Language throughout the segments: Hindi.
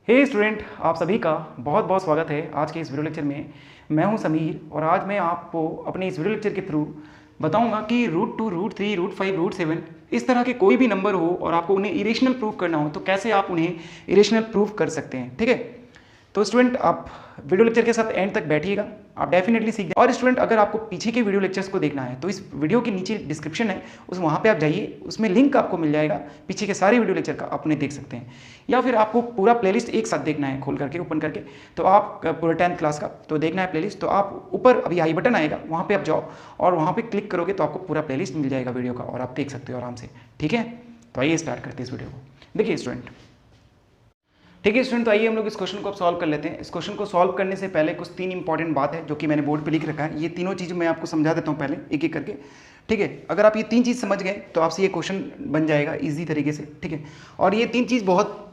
हे स्टूडेंट, आप सभी का बहुत बहुत स्वागत है आज के इस वीडियो लेक्चर में। मैं हूं समीर और आज मैं आपको अपने इस वीडियो लेक्चर के थ्रू बताऊंगा कि रूट 2, रूट 3, रूट 5, रूट 7 इस तरह के कोई भी नंबर हो और आपको उन्हें इरेशनल प्रूव करना हो तो कैसे आप उन्हें इरेशनल प्रूव कर सकते हैं। ठीक है, तो स्टूडेंट आप वीडियो लेक्चर के साथ एंड तक बैठिएगा, आप डेफिनेटली सीख। और स्टूडेंट अगर आपको पीछे के वीडियो लेक्चर्स को देखना है तो इस वीडियो के नीचे डिस्क्रिप्शन है, वहाँ पे आप जाइए, उसमें लिंक आपको मिल जाएगा, पीछे के सारे वीडियो लेक्चर का आप उन्हें देख सकते हैं। या फिर आपको पूरा प्लेलिस्ट एक साथ देखना है खोल करके ओपन करके, तो आप पूरा 10th क्लास का तो देखना है प्लेलिस्ट, तो आप ऊपर अभी आई बटन आएगा, वहाँ पर आप जाओ और वहाँ पर क्लिक करोगे तो आपको पूरा प्लेलिस्ट मिल जाएगा वीडियो का और आप देख सकते हो आराम से। ठीक है, तो आइए स्टार्ट करते हैं इस वीडियो को। देखिए स्टूडेंट, ठीक है स्टूडेंट, तो आइए हम लोग इस क्वेश्चन को अब सॉल्व कर लेते हैं। इस क्वेश्चन को सॉल्व करने से पहले कुछ 3 इंपॉर्टेंट बात है जो कि मैंने बोर्ड पे लिख रखा है। ये तीनों चीज़ मैं आपको समझा देता हूँ पहले एक एक करके। ठीक है, अगर आप ये 3 चीज़ समझ गए तो आपसे ये क्वेश्चन बन जाएगा इजी तरीके से। ठीक है, और ये 3 चीज़ बहुत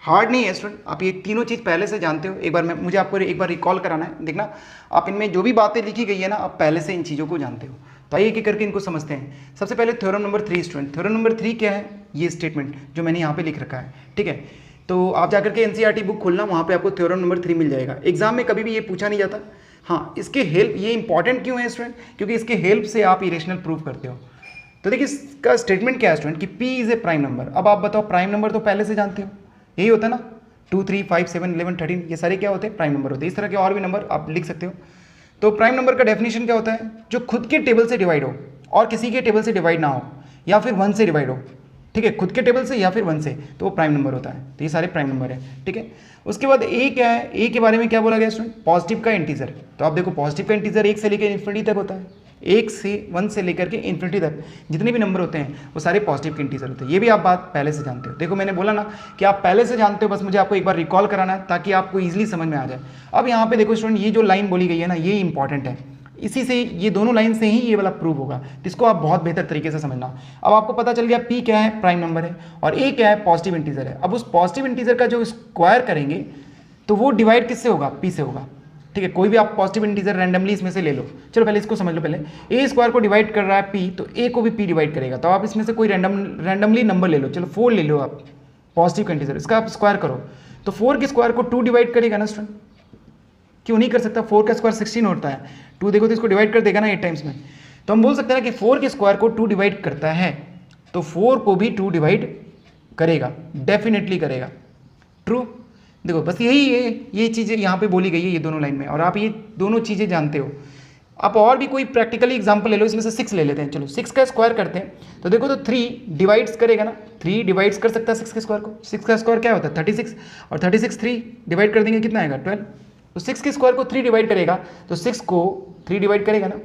हार्ड नहीं है स्टूडेंट, आप ये तीनों चीज़ पहले से जानते हो। एक बार मुझे आपको एक बार रिकॉल कराना है, देखना आप इनमें जो भी बातें लिखी गई है ना, आप पहले से इन चीज़ों को जानते हो। तो आइए एक करके इनको समझते हैं। सबसे पहले theorem number 3 student, theorem number 3 क्या है? ये स्टेटमेंट जो मैंने यहाँ पे लिख रखा है। ठीक है, तो आप जाकर के एनसीईआरटी बुक खोलना, वहाँ पे आपको थ्योरम नंबर 3 मिल जाएगा। एग्जाम में कभी भी ये पूछा नहीं जाता। हाँ, इसके हेल्प, ये इंपॉर्टेंट क्यों है स्टूडेंट? क्योंकि इसके हेल्प से आप इरेशनल प्रूव करते हो। तो देखिए इसका स्टेटमेंट क्या है स्टूडेंट कि P is a prime number. अब आप बताओ, प्राइम नंबर तो पहले से जानते हो, यही होता है ना, 2, 3, 5, 7, 11, 13, ये सारे क्या होते हैं? प्राइम नंबर होते हैं। इस तरह के और भी नंबर आप लिख सकते हो। तो प्राइम नंबर का डेफिनेशन क्या होता है? जो खुद के टेबल से डिवाइड हो और किसी के टेबल से डिवाइड ना हो, या फिर 1 से डिवाइड हो। ठीक है, खुद के टेबल से या फिर 1 से, तो वो प्राइम नंबर होता है। तो ये सारे प्राइम नंबर है। ठीक है, उसके बाद ए क्या है? ए के बारे में क्या बोला गया स्टूडेंट? पॉजिटिव का इंटीजर। तो आप देखो, पॉजिटिव का इंटीजर 1 से लेकर इन्फिनिटी तक होता है। 1 से लेकर के इन्फिनिटी तक जितने भी नंबर होते हैं वो सारे पॉजिटिव के इंटीजर होते हैं। ये भी आप बात पहले से जानते हो। देखो मैंने बोला ना कि आप पहले से जानते हो, बस मुझे आपको एक बार रिकॉल कराना है ताकि आपको ईजिली समझ में आ जाए। अब यहाँ पे देखो स्टूडेंट, ये जो लाइन बोली गई है ना, ये इंपॉर्टेंट है। इसी से, ये दोनों लाइन से ही ये वाला प्रूव होगा, तो इसको आप बहुत बेहतर तरीके से समझना। अब आपको पता चल गया P क्या है? प्राइम नंबर है, और A क्या है? पॉजिटिव इंटीजर है। अब उस पॉजिटिव इंटीजर का जो स्क्वायर करेंगे तो वो डिवाइड किससे होगा? P से होगा। ठीक है, कोई भी आप पॉजिटिव इंटीजर रैंडमली इसमें से ले लो। चलो पहले इसको समझ लो। पहले A स्क्वायर को डिवाइड कर रहा है P, तो A को भी P डिवाइड करेगा। तो आप इसमें से कोई रैंडमली नंबर ले लो। चलो 4 ले लो आप, पॉजिटिव का इंटीजर, इसका आप स्क्वायर करो तो 4 के स्क्वायर को 2 डिवाइड करेगा ना स्टूडेंट? क्यों नहीं कर सकता? 4 का स्क्वायर 16 होता है, 2 देखो तो इसको डिवाइड कर देगा ना 8 टाइम्स में। तो हम बोल सकते हैं कि 4 के स्क्वायर को 2 डिवाइड करता है, तो 4 को भी 2 डिवाइड करेगा, डेफिनेटली करेगा। ट्रू। देखो बस ये चीज़ें यहाँ पे बोली गई है ये दोनों लाइन में, और आप ये दोनों चीज़ें जानते हो। आप और भी कोई प्रैक्टिकली एग्जाम्पल ले लो, इसमें से 6 ले लेते हैं। चलो 6 का स्क्वायर करते हैं, तो देखो तो 3 डिवाइड्स करेगा ना, 3 डिवाइड्स कर सकता है 6 के स्क्वायर को। 6 का स्क्वायर क्या होता है? 36, और 36 3 डिवाइड कर देंगे, कितना आएगा? 12। तो 6 के स्क्वायर को 3 डिवाइड करेगा, तो 6 को 3 डिवाइड करेगा ना।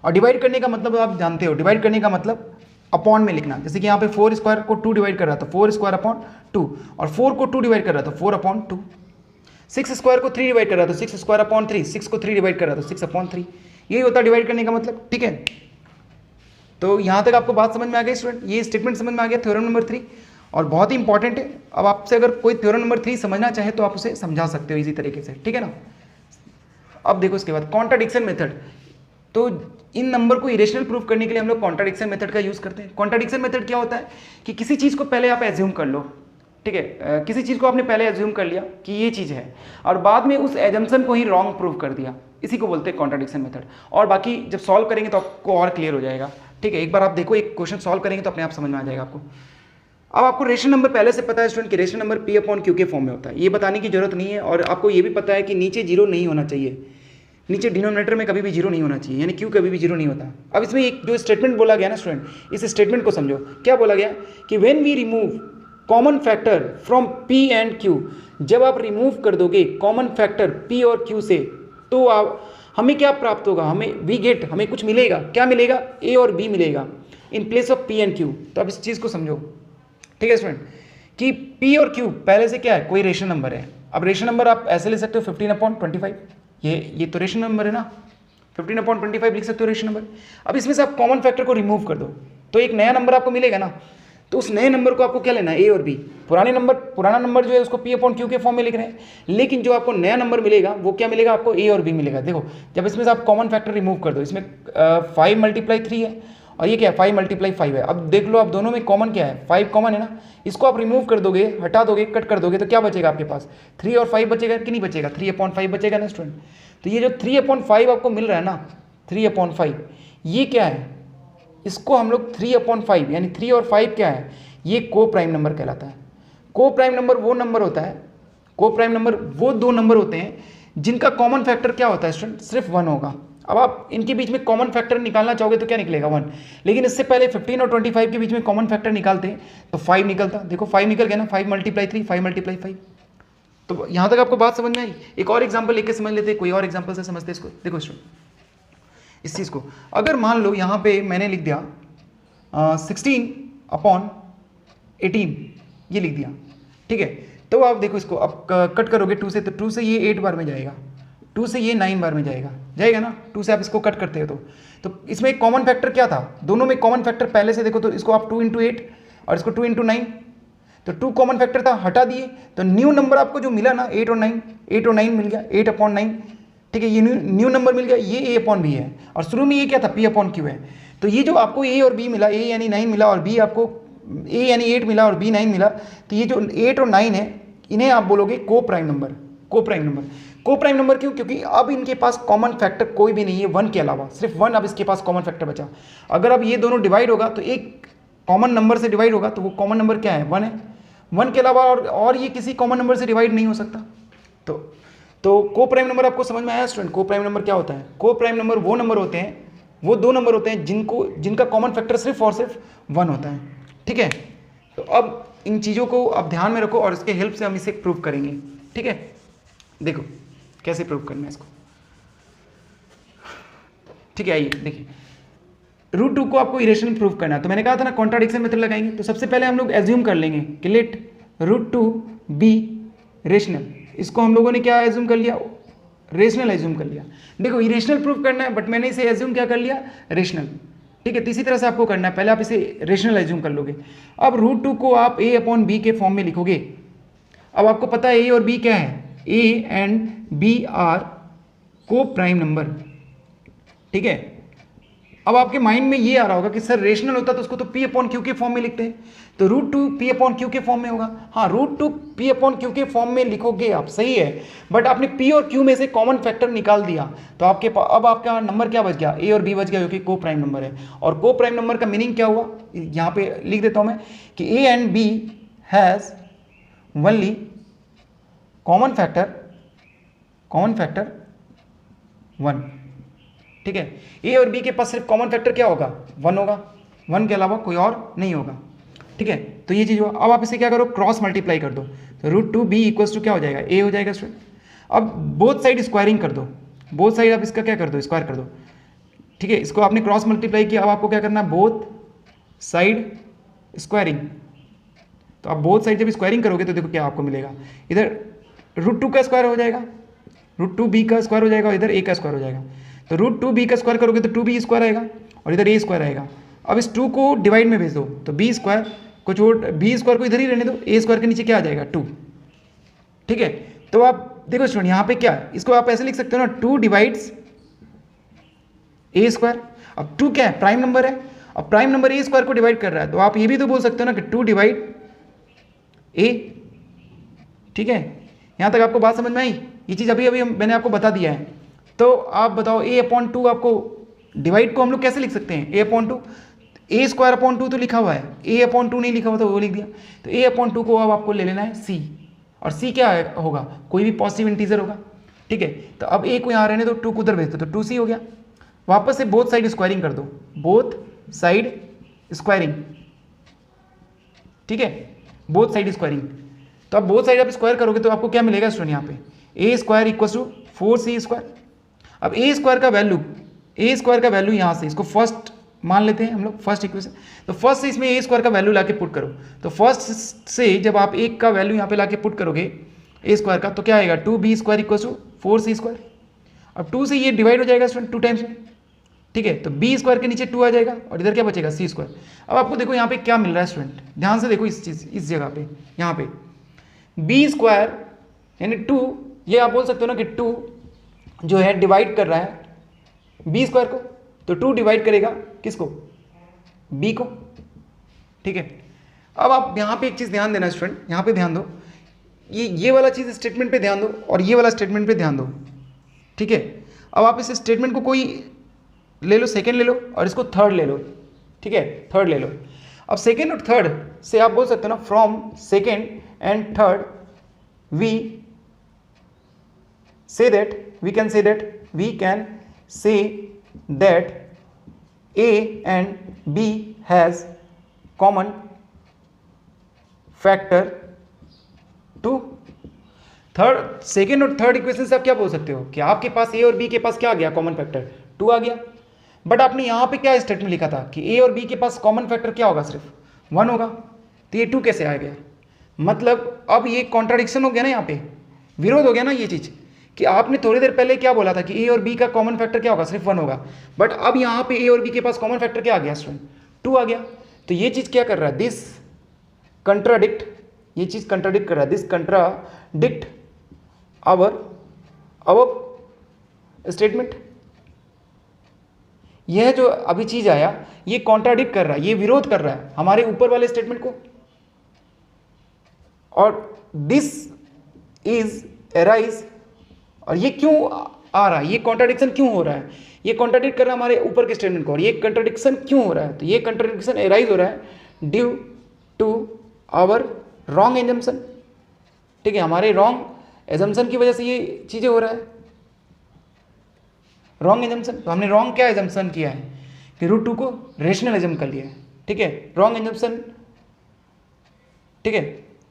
और डिवाइड करने का मतलब आप जानते हो, डिवाइड करने का मतलब अपॉन में लिखना। जैसे कि यहाँ पे 4 स्क्वायर को 2 डिवाइड कर रहा था, 4 स्क्वायर अपॉन 2, और 4 को 2 डिवाइड कर रहा था, 4 अपॉन 2। 6 स्क्वायर को 3 डिवाइड कर रहा था, 6 स्क्वायर अपॉन 3, 6 को 3 डिवाइड कर रहा था, 6 अपॉन 3। यही होता है डिवाइड करने का मतलब। ठीक है, तो यहाँ तक आपको बात समझ में आ गई स्टूडेंट? ये स्टेटमेंट समझ में आ गया थ्योरम नंबर 3, और बहुत ही इंपॉर्टेंट है। अब आपसे अगर कोई थ्योरम नंबर 3 समझना चाहे तो आप उसे समझा सकते हो इजी तरीके से। ठीक है ना। अब देखो इसके बाद कॉन्ट्राडिक्शन मेथड। तो इन नंबर को इरेशनल प्रूफ करने के लिए हम लोग कॉन्ट्राडिक्शन मेथड का यूज़ करते हैं। कॉन्ट्राडिक्शन मेथड क्या होता है कि किसी चीज़ को पहले आप एज्यूम कर लो। ठीक है, किसी चीज़ को आपने पहले एज्यूम कर लिया कि ये चीज़ है, और बाद में उस एजम्पशन को ही रॉन्ग प्रूफ कर दिया, इसी को बोलते हैं कॉन्ट्राडिक्शन मेथड। और बाकी जब सॉल्व करेंगे तो आपको और क्लियर हो जाएगा। ठीक है, एक बार आप देखो, एक क्वेश्चन सॉल्व करेंगे तो अपने आप समझ में आ जाएगा आपको। अब आपको रेशनल नंबर पहले से पता है स्टूडेंट कि रेशनल नंबर P/Q के फॉर्म में होता है, ये बताने की जरूरत नहीं है। और आपको ये भी पता है कि नीचे 0 नहीं होना चाहिए, नीचे डिनोमिनेटर में कभी भी 0 नहीं होना चाहिए, यानी Q कभी भी 0 नहीं होता। अब इसमें एक जो स्टेटमेंट बोला गया ना स्टूडेंट, इस स्टेटमेंट को समझो। क्या बोला गया कि when we remove common factor from P and Q, जब आप रिमूव कर दोगे कॉमन फैक्टर P और Q से, तो आप हमें क्या प्राप्त होगा? हमें कुछ मिलेगा। क्या मिलेगा? A और B मिलेगा in place of P and Q। तो अब इस चीज़ को समझो। ठीक है स्टूडेंट, कि P और Q पहले से क्या है? कोई रेशनल नंबर है। अब रेशनल नंबर आप ऐसे ले सकते हो 15/25, ये तो रेशनल नंबर है ना, 15/25 लिख सकते हो रेशनल नंबर। अब इसमें से आप कॉमन फैक्टर को रिमूव कर दो तो एक नया नंबर आपको मिलेगा ना। तो उस नए नंबर को आपको क्या लेना है? A और B। पुराना नंबर जो है उसको P/Q के फॉर्म में लिख रहे हैं, लेकिन जो आपको नया नंबर मिलेगा वो क्या मिलेगा? आपको A और B मिलेगा। देखो जब इसमें से आप कॉमन फैक्टर रिमूव कर दो, इसमें 5 × 3 है और ये क्या है 5 मल्टीप्लाई 5 है। अब देख लो आप दोनों में कॉमन क्या है, 5 कॉमन है ना, इसको आप रिमूव कर दोगे, हटा दोगे, कट कर दोगे तो क्या बचेगा आपके पास 3 और 5 बचेगा कि नहीं बचेगा, 3/5 बचेगा ना स्टूडेंट। तो ये जो 3/5 आपको मिल रहा है ना 3/5 ये क्या है, इसको हम लोग 3/5 यानी 3 और 5 क्या है, ये को प्राइम नंबर कहलाता है। को प्राइम नंबर वो नंबर होता है, को प्राइम नंबर वो दो नंबर होते हैं जिनका कॉमन फैक्टर क्या होता है स्टूडेंट, सिर्फ 1 होगा। अब आप इनके बीच में कॉमन फैक्टर निकालना चाहोगे तो क्या निकलेगा 1, लेकिन इससे पहले 15 और 25 के बीच में कॉमन फैक्टर निकालते हैं तो 5 निकलता, देखो 5 निकल गया ना, 5 मल्टीप्लाई 3 5 मल्टीप्लाई 5। तो यहाँ तक आपको बात समझ में आई। एक और एग्जाम्पल लेके समझ लेते हैं, कोई और एग्जाम्पल से समझते इसको। देखो स्टूडेंट इस चीज़ को, अगर मान लो यहाँ पे मैंने लिख दिया 16/18 ये लिख दिया, ठीक है। तो आप देखो इसको अब कट करोगे 2 से, तो 2 से ये 8 बार में जाएगा, 2 से ये 9 बार में जाएगा, जाएगा ना, 2 से आप इसको कट करते हो तो इसमें एक कॉमन फैक्टर क्या था, दोनों में कॉमन फैक्टर पहले से देखो तो इसको आप 2 × 8 और इसको 2 × 9, तो 2 कॉमन फैक्टर था, हटा दिए तो न्यू नंबर आपको जो मिला ना 8 और 9 मिल गया 8/9, ठीक है। ये न्यू नंबर मिल गया, ये A/B है और शुरू में ये क्या था P/Q है। तो ये जो आपको A और B मिला, A यानी 9 मिला और B आपको A यानी 8 मिला और B 9 मिला, तो ये जो 8 और 9 है इन्हें आप बोलोगे को प्राइम नंबर। को प्राइम नंबर, को प्राइम नंबर क्यों, क्योंकि अब इनके पास कॉमन फैक्टर कोई भी नहीं है 1 के अलावा, सिर्फ 1 अब इसके पास कॉमन फैक्टर बचा। अगर अब ये दोनों डिवाइड होगा तो एक कॉमन नंबर से डिवाइड होगा तो वो कॉमन नंबर क्या है 1 है, 1 के अलावा और ये किसी कॉमन नंबर से डिवाइड नहीं हो सकता। तो को प्राइम नंबर आपको समझ में आया स्टूडेंट। को प्राइम नंबर क्या होता है, को प्राइम नंबर वो नंबर होते हैं, वो दो नंबर होते हैं जिनका कॉमन फैक्टर सिर्फ और सिर्फ 1 होता है, ठीक है। तो अब इन चीज़ों को आप ध्यान में रखो और इसके हेल्प से हम इसे प्रूव करेंगे, ठीक है। देखो कैसे प्रूव करना है इसको, ठीक है। आइए देखिए, √2 को आपको इरेशनल प्रूव करना है, तो मैंने कहा था ना कॉन्ट्राडिक्शन मेथड लगाएंगे। तो सबसे पहले हम लोग एज्यूम कर लेंगे कि लेट √2 बी रेशनल, इसको हम लोगों ने क्या एज्यूम कर लिया, रेशनल एज्यूम कर लिया। देखो इरेशनल प्रूव करना है बट मैंने इसे एज्यूम क्या कर लिया, रेशनल, ठीक है। तो इसी तरह से आपको करना है, पहले आप इसे रेशनल एज्यूम कर लोगे। अब √2 को आप A/B के फॉर्म में लिखोगे। अब आपको पता है A और B क्या है, A एंड B आर को प्राइम नंबर, ठीक है। अब आपके माइंड में ये आ रहा होगा कि सर रेशनल होता तो उसको तो P/Q के फॉर्म में लिखते हैं, तो √2 P/Q के फॉर्म में होगा। हाँ √2 P/Q के फॉर्म में लिखोगे आप, सही है, बट आपने P और Q में से कॉमन फैक्टर निकाल दिया तो अब आपका नंबर क्या बच गया, A और B बच गया, जो कि को प्राइम नंबर है। और को प्राइम नंबर का मीनिंग क्या हुआ, यहाँ पे लिख देता हूँ मैं कि A and B has only common factor 1, ठीक है। A और B के पास सिर्फ कॉमन फैक्टर क्या होगा 1 होगा, 1 के अलावा कोई और नहीं होगा, ठीक है। तो ये चीज़ हुआ। अब आप इसे क्या करो, क्रॉस मल्टीप्लाई कर दो, तो √2B = क्या हो जाएगा, A हो जाएगा स्टूडेंट। अब बोथ साइड स्क्वायरिंग कर दो, बोथ साइड आप इसका क्या कर दो, स्क्वायर कर दो, ठीक है। इसको आपने क्रॉस मल्टीप्लाई किया, अब आपको क्या करना है, बोथ साइड स्क्वायरिंग। तो आप बोथ साइड जब स्क्वायरिंग करोगे तो देखो क्या आपको मिलेगा, इधर √2 का स्क्वायर हो जाएगा, √2B का स्क्वायर हो जाएगा और इधर A का स्क्वायर हो जाएगा। तो √2B का स्क्वायर करोगे तो 2B स्क्वायर आएगा और इधर A स्क्वायर आएगा। अब इस 2 को डिवाइड में भेज दो तो B स्क्वायर को छोड़, B स्क्वायर को इधर ही रहने दो, A स्क्वायर के नीचे क्या आ जाएगा 2, ठीक है। तो आप देखो स्टूडेंट यहाँ पे क्या है, इसको आप ऐसे लिख सकते हो ना, 2 डिवाइड्स A स्क्वायर। अब 2 क्या है, प्राइम नंबर है, अब प्राइम नंबर A स्क्वायर को डिवाइड कर रहा है, तो आप ये भी तो बोल सकते हो ना कि 2 डिवाइड A, ठीक है। यहाँ तक आपको बात समझ में आई, ये चीज़ अभी मैंने आपको बता दिया है। तो आप बताओ A/2 आपको डिवाइड को हम लोग कैसे लिख सकते हैं, A/2, A²/2 तो लिखा हुआ है, A/2 नहीं लिखा हुआ तो वो लिख दिया। तो A/2 को अब आपको ले लेना है C, और C क्या होगा, कोई भी पॉजिटिव इंटीजर होगा, ठीक है। तो अब A को यहाँ रहने दो, 2 को उधर भेज दो, तो 2C हो गया। वापस से बोथ साइड स्क्वायरिंग कर दो, बोथ साइड स्क्वायरिंग, ठीक है, बोथ साइड स्क्वायरिंग। तो अब बोथ साइड आप स्क्वायर करोगे तो आपको क्या मिलेगा स्टूडेंट, यहाँ पे A² = 4C²। अब A² का वैल्यू यहाँ से, इसको फर्स्ट मान लेते हैं हम लोग, फर्स्ट इक्वेशन। तो फर्स्ट से इसमें A² का वैल्यू लाके पुट करो, तो फर्स्ट से जब आप A का वैल्यू यहाँ पे लाके पुट करोगे A² का, तो क्या आएगा 2B² = 4C²। अब 2 से ये डिवाइड हो जाएगा स्टूडेंट 2 टाइम्स में, ठीक है। तो B² के नीचे 2 आ जाएगा और इधर क्या बचेगा C²। अब आपको देखो यहाँ पे क्या मिल रहा है स्टूडेंट, ध्यान से देखो इस जगह पे, यहाँ पे B² यानी 2, ये आप बोल सकते हो ना कि 2 जो है डिवाइड कर रहा है B² को, तो 2 डिवाइड करेगा किसको, बी को, ठीक है। अब आप यहाँ पे एक चीज़ ध्यान देना स्टूडेंट, यहाँ पे ध्यान दो, ये वाला चीज़ स्टेटमेंट पे ध्यान दो और ये वाला स्टेटमेंट पे ध्यान दो, ठीक है। अब आप इस स्टेटमेंट को कोई ले लो, सेकेंड ले लो और इसको थर्ड ले लो, ठीक है, थर्ड ले लो। अब सेकेंड और थर्ड से आप बोल सकते हो ना, from second and third we can say that A and B has common factor 2। Third, second और थर्ड इक्वेशन से आप क्या बोल सकते हो कि आपके पास A और B के पास क्या आ गया, कॉमन फैक्टर 2 आ गया। बट आपने यहाँ पे क्या स्टेटमेंट लिखा था कि A और B के पास कॉमन फैक्टर क्या होगा, सिर्फ 1 होगा। तो ये 2 कैसे आ गया? मतलब अब ये कॉन्ट्राडिक्शन हो गया ना, यहाँ पे विरोध हो गया ना ये चीज़, कि आपने थोड़ी देर पहले क्या बोला था कि ए और बी का कॉमन फैक्टर क्या होगा, सिर्फ 1 होगा। बट अब यहाँ पे ए और बी के पास कॉमन फैक्टर क्या आ गया स्टूडेंट, 2 आ गया। तो ये चीज़ क्या कर रहा है, दिस कंट्राडिक्ट, ये चीज़ कंट्राडिक्ट कर रहा है, दिस कंट्राडिक्ट आवर स्टेटमेंट। यह जो अभी चीज़ आया ये कॉन्ट्राडिक्ट कर रहा है, ये विरोध कर रहा है हमारे ऊपर वाले स्टेटमेंट को। और दिस इज अराइज, और ये क्यों आ रहा है, ये कॉन्ट्राडिक्शन क्यों हो रहा है, ये कॉन्ट्राडिक्ट कर रहा है हमारे ऊपर के स्टेटमेंट को। और ये कॉन्ट्राडिक्शन क्यों हो रहा है, तो ये कॉन्ट्राडिक्शन अराइज हो रहा है due to our wrong assumption, ठीक है, हमारे रॉन्ग एजम्पशन की वजह से ये चीज़ें हो रहा है, रॉन्ग एजम्पशन। तो हमने रॉन्ग क्या एजम्पशन किया है कि √2 को रेशनल एजम कर लिया है, ठीक है, रॉन्ग एजम्पशन, ठीक है।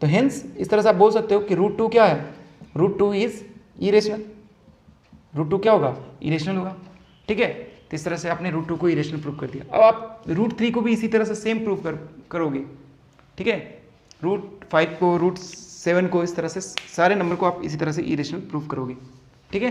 तो हेंस इस तरह से आप बोल सकते हो कि √2 क्या है, √2 इज इरेशनल, √2 क्या होगा, इरेशनल होगा, ठीक है। तो इस तरह से आपने √2 को इरेशनल प्रूव कर दिया। अब आप √3 को भी इसी तरह से सेम प्रूव करोगे, ठीक है, √5 को, √7 को, इस तरह से सारे नंबर को आप इसी तरह से इरेशनल प्रूव करोगे, ठीक है।